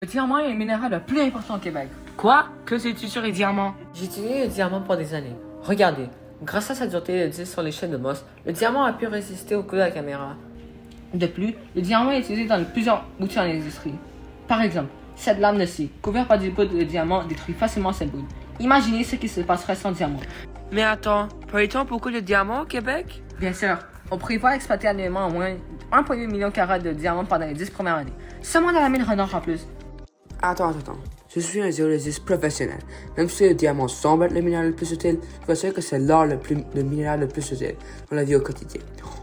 Le diamant est le minéral le plus important au Québec. Quoi? Que sais-tu sur les diamants? J'ai étudié le diamant pour des années. Regardez, grâce à sa dureté de 10 sur l'échelle de Mohs, le diamant a pu résister au coup de la caméra. De plus, le diamant est utilisé dans plusieurs outils dans l'industrie. Par exemple, cette lame de scie, couverte par des bouts de diamant, détruit facilement cette boule. Imaginez ce qui se passerait sans diamant. Mais attends, parlait-on beaucoup de diamants au Québec? Bien sûr, on prévoit exploiter annuellement au moins 1,8 million de carats de diamants pendant les 10 premières années. Seulement dans la mine Renard en plus. Attends. Je suis un géologiste professionnel. Même si le diamant semble être le minéral le plus utile, je peux assurer que c'est l'or le minéral le plus utile dans la vie au quotidien.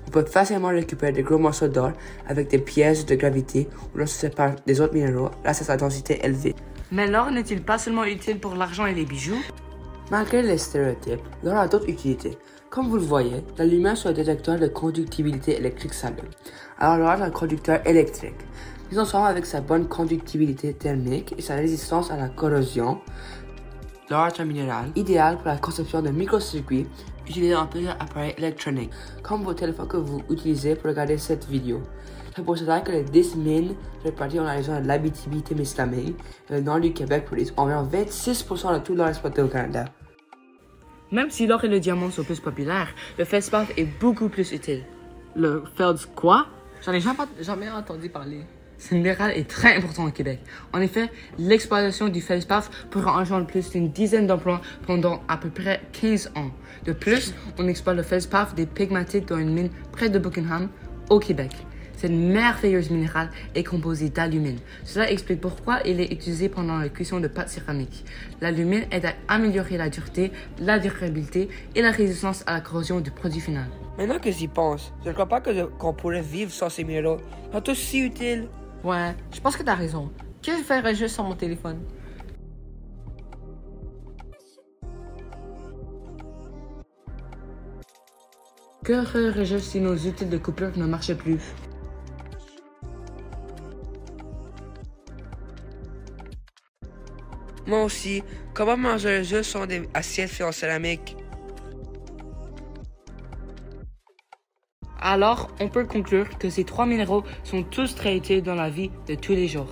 On peut facilement récupérer des gros morceaux d'or avec des pièges de gravité ou l'on se sépare des autres minéraux grâce à sa densité élevée. Mais l'or n'est-il pas seulement utile pour l'argent et les bijoux? Malgré les stéréotypes, l'or a d'autres utilités. Comme vous le voyez, la lumière sur le détecteur de conductivité électrique s'allume. Alors l'or est un conducteur électrique. Mis ensemble avec sa bonne conductibilité thermique et sa résistance à la corrosion, l'or est un minéral idéal pour la conception de microcircuits utilisés dans plusieurs appareils électroniques, comme vos téléphones que vous utilisez pour regarder cette vidéo. C'est pour cela que les 10 mines réparties dans la région de l'Abitibi-Témiscamingue et le nord du Québec produisent environ 26% de tout l'or exploité au Canada. Même si l'or et le diamant sont plus populaires, le feldspar est beaucoup plus utile. Le Felds quoi? J'en ai jamais entendu parler. Ce minéral est très important au Québec. En effet, l'exploitation du feldspar pourra engendrer plus d'une dizaine d'emplois pendant à peu près 15 ans. De plus, on exploite le feldspar des pegmatites dans une mine près de Buckingham, au Québec. Cette merveilleuse minérale est composée d'alumine. Cela explique pourquoi il est utilisé pendant la cuisson de pâtes céramiques. L'alumine aide à améliorer la dureté, la durabilité et la résistance à la corrosion du produit final. Maintenant que j'y pense, je ne crois pas qu'on pourrait vivre sans ces minéraux. Ils sont tous si utiles. Ouais, je pense que t'as raison. Qu'est-ce que je ferais juste sans mon téléphone? Que ferais-je si nos outils de coupure ne marchaient plus? Moi aussi, comment manger juste sans des assiettes faites en céramique? Alors, on peut conclure que ces trois minéraux sont tous très utiles dans la vie de tous les jours.